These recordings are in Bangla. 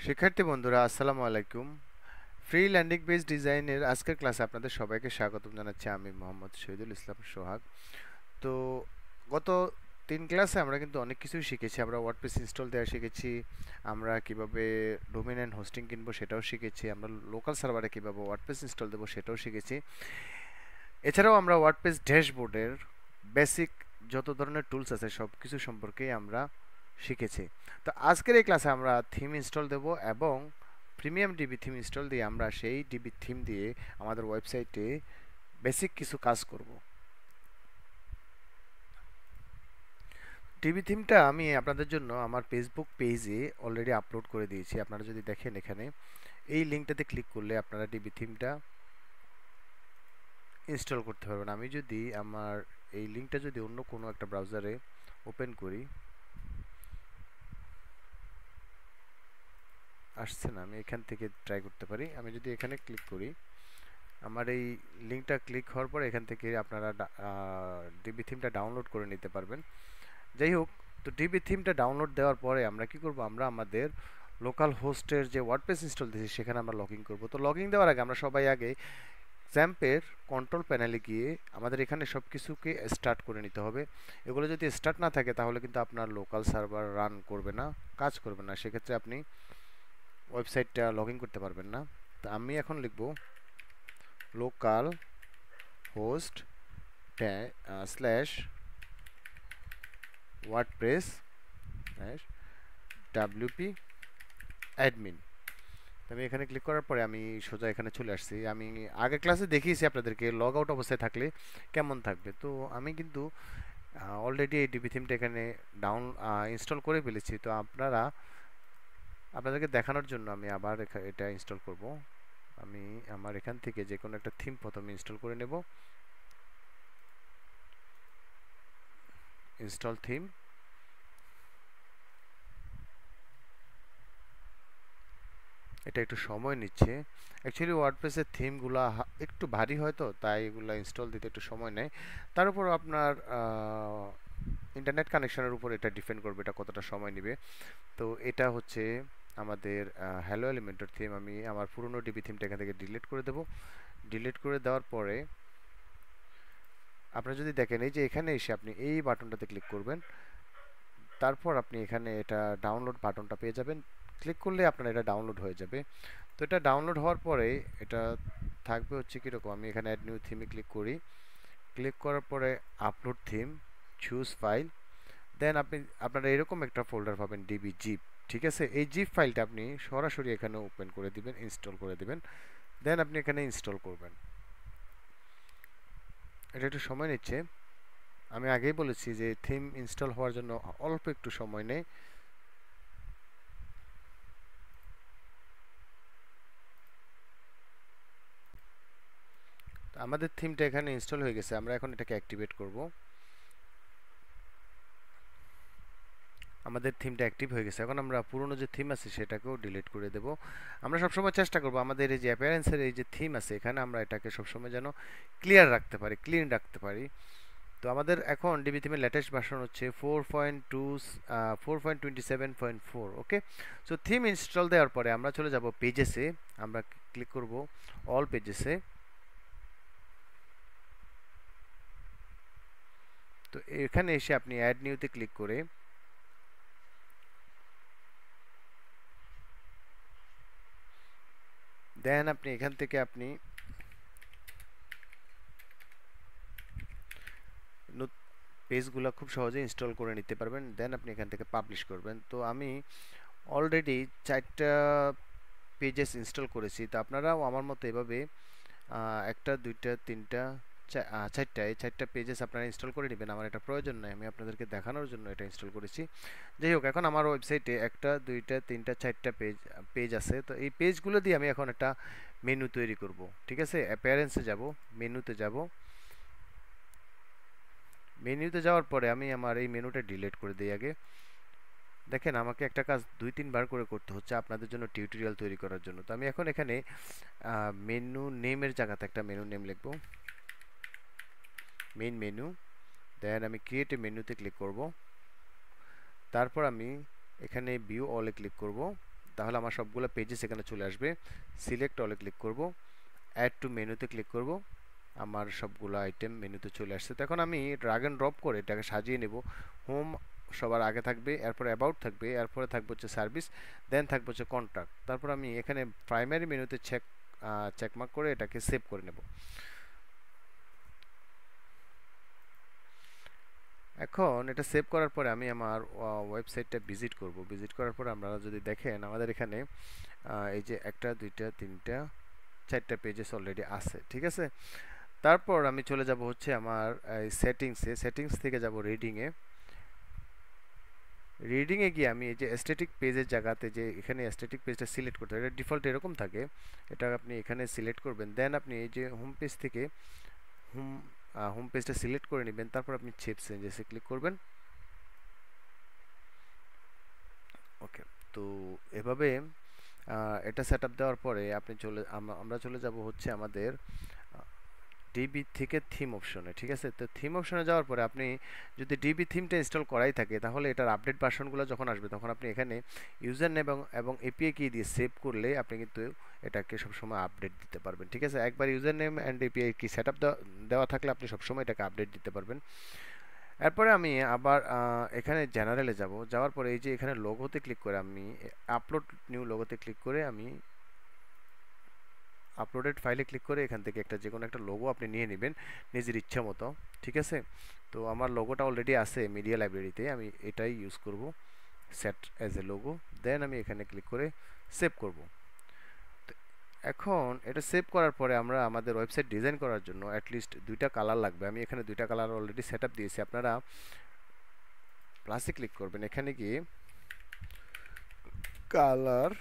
শিক্ষার্থী বন্ধুরা আসসালামু আলাইকুম। ফ্রি ল্যান্ডিং পেজ ডিজাইনের আজকের ক্লাসে আপনাদের সবাইকে স্বাগতম জানাচ্ছি। আমি মোহাম্মদ শহীদুল ইসলাম সোহাগ। তো গত 3 ক্লাসে আমরা কিন্তু অনেক কিছুই শিখেছি। আমরা ওয়ার্ডপ্রেস ইনস্টল দেওয়া শিখেছি, আমরা কিভাবে ডোমেইন এন্ড হোস্টিং কিনবো সেটাও শিখেছি, আমরা লোকাল সার্ভারে কিভাবে ওয়ার্ডপ্রেস ইনস্টল দেবো সেটাও শিখেছি। এছাড়াও আমরা ওয়ার্ডপ্রেস ড্যাশবোর্ডের বেসিক যত ধরনের টুলস আছে সব কিছু সম্পর্কেই আমরা শিখেছি। তো আজকের এই ক্লাসে আমরা থিম ইনস্টল দেব এবং প্রিমিয়াম ডিবি থিম ইনস্টল দিয়ে আমরা সেই ডিবি থিম দিয়ে আমাদের ওয়েবসাইটে বেসিক কিছু কাজ করব। ডিবি থিমটা আমি আপনাদের জন্য আমার ফেসবুক পেজে অলরেডি আপলোড করে দিয়েছি। আপনারা যদি দেখেন এখানে এই লিঙ্কটাতে ক্লিক করলে আপনারা ডিবি থিমটা ইনস্টল করতে পারবেন। আমি যদি আমার এই লিঙ্কটা যদি অন্য কোনো একটা ব্রাউজারে ওপেন করি, আসছে না, আমি এখান থেকে ট্রাই করতে পারি। আমি যদি এখানে ক্লিক করি, আমার এই লিঙ্কটা ক্লিক হওয়ার পর এখান থেকে আপনারা ডিবি থিমটা ডাউনলোড করে নিতে পারবেন। যাই হোক, তো ডিবি থিমটা ডাউনলোড দেওয়ার পরে আমরা কি করব, আমরা আমাদের লোকাল হোস্টের যে ওয়ার্ডপ্রেস ইনস্টল দিয়েছি সেখানে আমরা লগইন করব। তো লগইন দেওয়ার আগে আমরা সবাই আগে জ্যাম্পের কন্ট্রোল প্যানেলে গিয়ে আমাদের এখানে সব কিছুকে স্টার্ট করে নিতে হবে। এগুলো যদি স্টার্ট না থাকে তাহলে কিন্তু আপনার লোকাল সার্ভার রান করবে না, কাজ করবে না, সেক্ষেত্রে আপনি ওয়েবসাইটটা লগ ইন করতে পারবেন না। তো আমি এখন লিখব local host slash WordPress slash WP admin. আমি এখানে ক্লিক করার পরে আমি সোজা এখানে চলে আসছি। আমি আগের ক্লাসে দেখিয়েছি আপনাদেরকে লগ আউট অবস্থায় থাকলে কেমন থাকবে। তো আমি কিন্তু অলরেডি এই ডিবি থিমটা এখানে ইনস্টল করে ফেলেছি। তো আপনাদেরকে দেখানোর জন্য আমি আবার এটা ইনস্টল করব। আমি আমার এখান থেকে যে কোনো একটা থিম প্রথমে ইনস্টল করে নেব। ইনস্টল থিম, এটা একটু সময় নিচ্ছে। অ্যাকচুয়ালি ওয়ার্ডপ্রেসের থিমগুলো একটু ভারী হয়, তো তাই এগুলো ইনস্টল দিতে একটু সময় নেয়। তার উপর আপনার ইন্টারনেট কানেকশনের উপর এটা ডিপেন্ড করবে এটা কতটা সময় নেবে। তো এটা হচ্ছে আমাদের হ্যালো এলিমেন্টর থিম। আমি আমার পুরনো ডিবি থিমটা এখান থেকে ডিলিট করে দেব। ডিলিট করে দেওয়ার পরে আপনারা যদি দেখেন এই যে এখানে এসে আপনি এই বাটনটাতে ক্লিক করবেন, তারপর আপনি এখানে এটা ডাউনলোড বাটনটা পেয়ে যাবেন। ক্লিক করলে আপনার এটা ডাউনলোড হয়ে যাবে। তো এটা ডাউনলোড হওয়ার পরে এটা থাকবে হচ্ছে কীরকম, আমি এখানে অ্যাড নিউ থিমে ক্লিক করি। ক্লিক করার পরে আপলোড থিম, চুজ ফাইল, দেন আপনারা এরকম একটা ফোল্ডার পাবেন ডিবি জিপ। ঠিক আছে, এই জিপ ফাইলটা আপনি সরাসরি এখানে ওপেন করে দিবেন, ইনস্টল করে দিবেন, দেন আপনি এখানে ইনস্টল করবেন। এটা একটু সময় নিচ্ছে। আমি আগেই বলেছি যে থিম ইনস্টল হওয়ার জন্য অল্প একটু সময় নেয়। আমাদের থিমটা এখানে ইনস্টল হয়ে গেছে, আমরা এখন এটাকে অ্যাক্টিভেট করব। আমাদের থিমটা অ্যাক্টিভ হয়ে গেছে। এখন আমরা পুরনো যে থিম আছে সেটাকেও ডিলিট করে দেব। আমরা সবসময় চেষ্টা করব আমাদের এই যে অ্যাপিয়ারেন্সের এই যে থিম আছে এখানে আমরা এটাকে সবসময় যেন ক্লিয়ার রাখতে পারি, ক্লিন রাখতে পারি। তো আমাদের এখন ডিবি থিমের লেটেস্ট ভার্সন হচ্ছে 4.27.4। ওকে, সো থিম ইনস্টল দেওয়ার পরে আমরা চলে যাব পেজেসে। আমরা ক্লিক করব অল পেজেসে। তো এখানে এসে আপনি অ্যাড নিউতে ক্লিক করে দেন আপনি এখান থেকে আপনি পেজগুলো খুব সহজে ইনস্টল করে নিতে পারবেন। দেন আপনি এখান থেকে পাবলিশ করবেন। তো আমি অলরেডি 4টা পেজেস ইনস্টল করেছি। তো আপনারাও আমার মতো এভাবে একটা, দুইটা, তিনটা, 4টা, এই 4টা পেজেস আপনারা ইনস্টল করে নেবেন। আমার এটা প্রয়োজন নাই, আমি আপনাদেরকে দেখানোর জন্য এটা ইনস্টল করেছি। যাই হোক, এখন আমার ওয়েবসাইটে একটা, দুইটা, তিনটা, 4টা পেজ আছে। তো এই পেজগুলো দিয়ে আমি এখন একটা মেনু তৈরি করব। ঠিক আছে, অ্যাপিয়ারেন্সে যাব, মেনুতে যাব। মেনুতে যাওয়ার পরে আমি আমার এই মেনুটা ডিলিট করে দিই আগে। দেখেন আমাকে একটা কাজ 2-3 বার করে করতে হচ্ছে আপনাদের জন্য টিউটোরিয়াল তৈরি করার জন্য। তো আমি এখন এখানে মেনু নেমের জায়গাতে একটা মেনু নেম লিখব, মেইন মেনু। দেন আমি ক্রিয়েট এ মেনুতে ক্লিক করব। তারপর আমি এখানে ভিউ অলে ক্লিক করব। তাহলে আমার সবগুলো পেজেস এখানে চলে আসবে। সিলেক্ট অলে ক্লিক করব, অ্যাড টু মেনুতে ক্লিক করব, আমার সবগুলো আইটেম মেনুতে চলে আসছে। তো এখন আমি ড্রাগ অ্যান্ড ড্রপ করে এটাকে সাজিয়ে নেব। হোম সবার আগে থাকবে, এরপরে অ্যাবাউট থাকবে, এরপরে থাকবে হচ্ছে সার্ভিস, দেন থাকবে হচ্ছে কন্ট্যাক্ট। তারপর আমি এখানে প্রাইমারি মেনুতে চেকমার্ক করে এটাকে সেভ করে নেব। এখন এটা সেভ করার পরে আমি আমার ওয়েবসাইটটা ভিজিট করব। ভিজিট করার পরে আপনারা যদি দেখেন আমাদের এখানে এই যে 1 2 3 4টা পেজেস অলরেডি আছে, ঠিক আছে। তারপর আমি চলে যাব হচ্ছে আমার সেটিংসে, সেটিংস থেকে যাব রিডিংয়ে। রিডিংয়ে গিয়ে আমি এই যে স্ট্যাটিক পেজের জায়গাতে যে এখানে স্ট্যাটিক পেজটা সিলেক্ট করতে হবে, এটা ডিফল্ট এরকম থাকে, এটা আপনি এখানে সিলেক্ট করবেন। দেন আপনি এই যে হোম পেজ থেকে হোম হোম পেজটা সিলেক্ট করে নেবেন। তারপর আপনি শেপ চেঞ্জেসে ক্লিক করবেন। ওকে, তো এভাবে এটা সেট আপ দেওয়ার পরে আপনি আমরা চলে যাব হচ্ছে আমাদের ডিবি থেকে থিম অপশনে, ঠিক আছে। তো থিম অপশনে যাওয়ার পরে আপনি যদি ডিবি থিমটা ইনস্টল করাই থাকে তাহলে এটার আপডেট ভার্সনগুলো যখন আসবে তখন আপনি এখানে ইউজার নেম এবং এপিআই কি দিয়ে সেভ করলে আপনি কিন্তু এটাকে সবসময় আপডেট দিতে পারবেন, ঠিক আছে। একবার ইউজার নেম অ্যান্ড এপিআই কি সেট আপ দেওয়া থাকলে আপনি সবসময় এটাকে আপডেট দিতে পারবেন। এরপরে আমি আবার এখানে জেনারেলে যাব, যাওয়ার পরে এই যে এখানে লোগোতে ক্লিক করে আমি আপলোড নিউ লোগোতে ক্লিক করে আমি আপলোডেড ফাইলে ক্লিক করে এখান থেকে একটা যে কোনো একটা লোগো আপনি নিয়ে নেবেন নিজের ইচ্ছা মতো, ঠিক আছে। তো আমার লোগোটা অলরেডি আছে মিডিয়া লাইব্রেরিতে, আমি এটাই ইউজ করব, সেট অ্যাজ এ লোগো। দেন আমি এখানে ক্লিক করে সেভ করব। এখন এটা সেভ করার পরে আমরা আমাদের ওয়েবসাইট ডিজাইন করার জন্য অ্যাটলিস্ট 2টা কালার লাগবে। আমি এখানে 2টা কালার অলরেডি সেট আপ দিয়েছি। আপনারা প্লাসে ক্লিক করবেন, এখানে গিয়ে কালার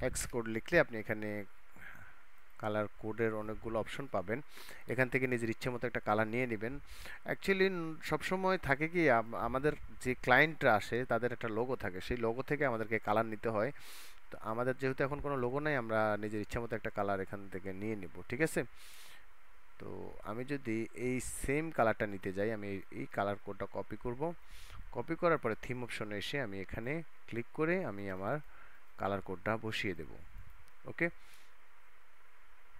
হেক্স কোড লিখলে আপনি এখানে কালার কোডের অনেকগুলো অপশন পাবেন। এখান থেকে নিজের ইচ্ছে মতো একটা কালার নিয়ে নেবেন। অ্যাকচুয়ালি সবসময় থাকে কি আমাদের যে ক্লায়েন্টরা আসে তাদের একটা লোগো থাকে, সেই লোগো থেকে আমাদেরকে কালার নিতে হয়। তো আমাদের যেহেতু এখন কোনো লোগো নাই, আমরা নিজের ইচ্ছা মতো একটা কালার এখান থেকে নিয়ে নিব, ঠিক আছে। তো আমি যদি এই সেম কালারটা নিতে যাই, আমি এই কালার কোডটা কপি করব। কপি করার পরে থিম অপশনে এসে আমি এখানে ক্লিক করে আমি আমার কালার কোডটা বসিয়ে দেব। ওকে,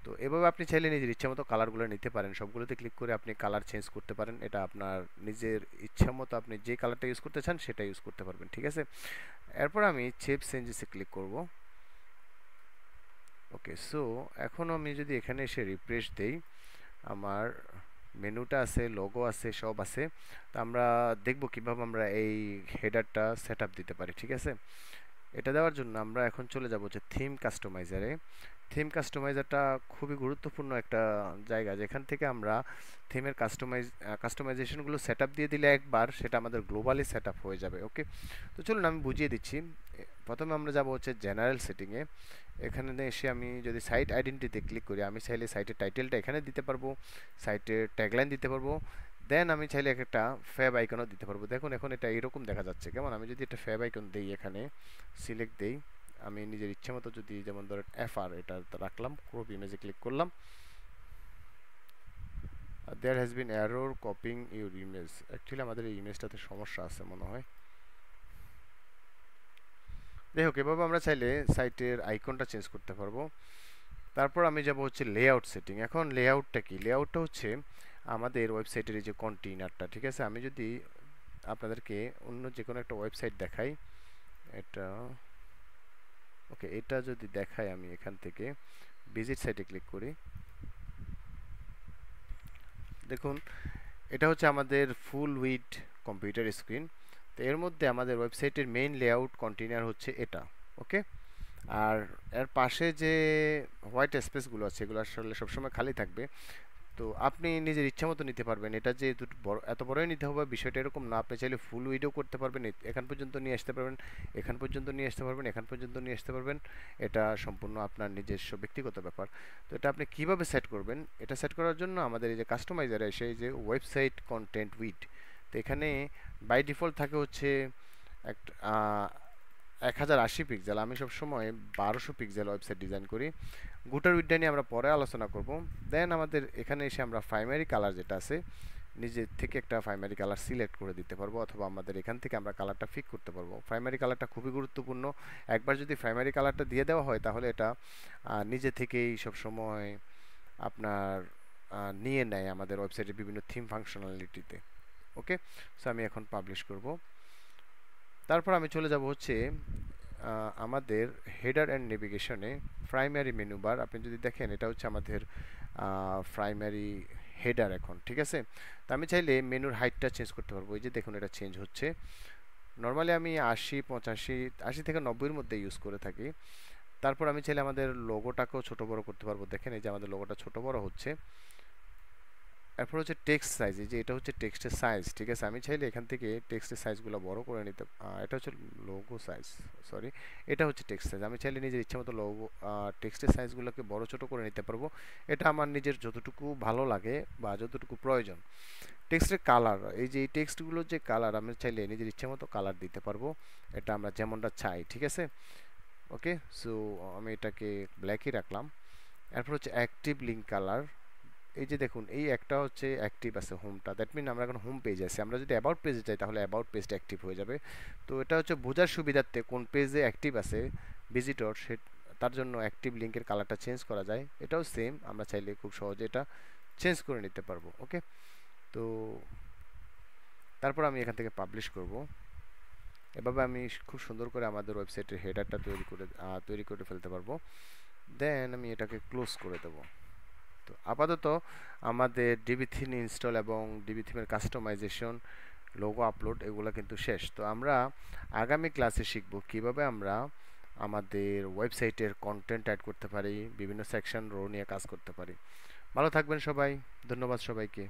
তো এভাবে আপনি চাইলে নিজের ইচ্ছা মতো কালারগুলো নিতে পারেন। সবগুলোতে ক্লিক করে আপনি কালার চেঞ্জ করতে পারেন, এটা আপনার নিজের ইচ্ছা মতো আপনি যে কালারটা ইউজ করতে চান সেটা ইউজ করতে পারবেন, ঠিক আছে। এরপর আমি শেপ চেঞ্জেসে ক্লিক করব। ওকে, সো এখন আমি যদি এখানে এসে রিফ্রেশ দেই, আমার মেনুটা আছে, লোগো আছে, সব আছে। তো আমরা দেখব কিভাবে আমরা এই হেডারটা সেট আপ দিতে পারি, ঠিক আছে। এটা দেওয়ার জন্য আমরা এখন চলে যাব যে থিম কাস্টমাইজারে। থিম কাস্টমাইজারটা খুবই গুরুত্বপূর্ণ একটা জায়গা, যেখান থেকে আমরা থিমের কাস্টমাইজেশনগুলো সেট আপ দিয়ে দিলে একবার সেটা আমাদের গ্লোবালি সেট আপ হয়ে যাবে। ওকে, তো চলুন আমি বুঝিয়ে দিচ্ছি। প্রথমে আমরা যাব হচ্ছে জেনারেল সেটিংয়ে। এখানে এসে আমি যদি সাইট আইডেন্টিটিতে ক্লিক করি, আমি চাইলে সাইটের টাইটেলটা এখানে দিতে পারবো, সাইটের ট্যাগলাইন দিতে পারবো, দেন আমি চাইলে একটা ফ্যাব আইকনও দিতে পারবো। দেখুন এখন এটা এরকম দেখা যাচ্ছে কেমন। আমি যদি একটা ফ্যাব আইকন দিই, এখানে সিলেক্ট দেই, আমি নিজের ইচ্ছে মতো যদি যেমন ধরেন এফআর এটা রাখলাম, ক্রপ ইমেজে ক্লিক করলাম, there has been error copying your image. Actually আমাদের এই ইমেজটাতে সমস্যা আছে মনে হয়। যাই হোক, এভাবে আমরা চাইলে সাইটের আইকনটা চেঞ্জ করতে পারবো। তারপর আমি যাব হচ্ছে লেআউট সেটিং। এখন লেআউটটা কি? লেআউটটা হচ্ছে আমাদের ওয়েবসাইটের এই যে কন্টেইনারটা, ঠিক আছে। আমি যদি আপনাদেরকে অন্য যে কোনো একটা ওয়েবসাইট দেখাই, এটা ওকে, এটা যদি দেখাই আমি এখান থেকে ভিজিট সাইটে ক্লিক করি, দেখুন এটা হচ্ছে আমাদের ফুল উইড কম্পিউটার স্ক্রিন। তো এর মধ্যে আমাদের ওয়েবসাইটের মেইন লেআউট কন্টেইনার হচ্ছে এটা। ওকে, আর এর পাশে যে হোয়াইট স্পেসগুলো আছে এগুলো আসলে সবসময় খালি থাকবে। তো আপনি নিজের ইচ্ছা মতো নিতে পারবেন। এটা যে এত বড়ই নিতে হবে বিষয়টা এরকম না, আপনি চাইলে ফুল উইডও করতে পারবেন, এখান পর্যন্ত নিয়ে আসতে পারবেন, এখান পর্যন্ত নিয়ে আসতে পারবেন, এখান পর্যন্ত নিয়ে আসতে পারবেন। এটা সম্পূর্ণ আপনার নিজস্ব ব্যক্তিগত ব্যাপার। তো এটা আপনি কিভাবে সেট করবেন, এটা সেট করার জন্য আমাদের এই যে কাস্টমাইজারে এসে এই যে ওয়েবসাইট কন্টেন্ট উইড, তো এখানে বাই ডিফল্ট থাকে হচ্ছে একটা 1080 পিক্সেল। আমি সবসময় 1200 পিক্সেল ওয়েবসাইট ডিজাইন করি। গুটার উইডটা নিয়ে আমরা পরে আলোচনা করব। দেন আমাদের এখানে এসে আমরা প্রাইমারি কালার যেটা আছে নিজের থেকে একটা প্রাইমারি কালার সিলেক্ট করে দিতে পারবো, অথবা আমাদের এখান থেকে আমরা কালারটা ফিক করতে পারবো। প্রাইমারি কালারটা খুবই গুরুত্বপূর্ণ। একবার যদি প্রাইমারি কালারটা দিয়ে দেওয়া হয় তাহলে এটা নিজে থেকেই সবসময় আপনার নিয়ে নেয় আমাদের ওয়েবসাইটের বিভিন্ন থিম ফাংশনালিটিতে। ওকে, সো আমি এখন পাবলিশ করব। তারপর আমি চলে যাব হচ্ছে আমাদের হেডার অ্যান্ড নেভিগেশনে প্রাইমারি মেনু বার। আপনি যদি দেখেন এটা হচ্ছে আমাদের প্রাইমারি হেডার এখন, ঠিক আছে। তো আমি চাইলে মেনুর হাইটটা চেঞ্জ করতে পারবো। এই যে দেখুন এটা চেঞ্জ হচ্ছে। নর্মালি আমি 80, 85, 80 থেকে 90-এর মধ্যে ইউজ করে থাকি। তারপর আমি চাইলে আমাদের লোগোটাকেও ছোট বড় করতে পারবো। দেখেন এই যে আমাদের লোগোটা ছোট বড় হচ্ছে। এরপর হচ্ছে টেক্সট সাইজ, এই যে এটা হচ্ছে টেক্সটের সাইজ, ঠিক আছে। আমি চাইলে এখান থেকে টেক্সটের সাইজগুলো বড় করে নিতে, এটা হচ্ছে লোগো সাইজ, সরি, এটা হচ্ছে টেক্সট সাইজ। আমি চাইলে নিজের ইচ্ছা মতো লোগো টেক্সটের সাইজগুলোকে বড় ছোট করে নিতে পারবো। এটা আমার নিজের যতটুকু ভালো লাগে বা যতটুকু প্রয়োজন। টেক্সটের কালার, এই যে এই টেক্সটগুলোর যে কালার, আমি চাইলে নিজের ইচ্ছা মতো কালার দিতে পারবো, এটা আমরা যেমনটা চাই, ঠিক আছে। ওকে, সো আমি এটাকে ব্ল্যাকই রাখলাম। এরপর হচ্ছে অ্যাক্টিভ লিঙ্ক কালার। এই যে দেখুন এই একটা হচ্ছে অ্যাক্টিভ আছে হোমটা, দ্যাট মিন আমরা এখন হোম পেজ আছি। আমরা যদি অ্যাবাউট পেজে যাই তাহলে অ্যাবাউট পেজটা অ্যাক্টিভ হয়ে যাবে। তো এটা হচ্ছে বোঝার সুবিধার্থে কোন পেজে অ্যাক্টিভ আছে ভিজিটর, সে তার জন্য অ্যাক্টিভ লিঙ্কের কালারটা চেঞ্জ করা যায়। এটাও সেম, আমরা চাইলে খুব সহজে এটা চেঞ্জ করে নিতে পারবো। ওকে, তো তারপর আমি এখান থেকে পাবলিশ করব। এভাবে আমি খুব সুন্দর করে আমাদের ওয়েবসাইটের হেডারটা তৈরি করে ফেলতে পারবো। দেন আমি এটাকে ক্লোজ করে দেবো। তো আপাতত আমাদের ডিবি থিম ইনস্টল এবং ডিবি থিমের কাস্টমাইজেশন, লোগো আপলোড এগুলো কিন্তু শেষ। তো আমরা আগামী ক্লাসে শিখব কিভাবে আমরা আমাদের ওয়েবসাইটের কন্টেন্ট অ্যাড করতে পারি, বিভিন্ন সেকশন রো নিয়ে কাজ করতে পারি। ভালো থাকবেন সবাই, ধন্যবাদ সবাইকে।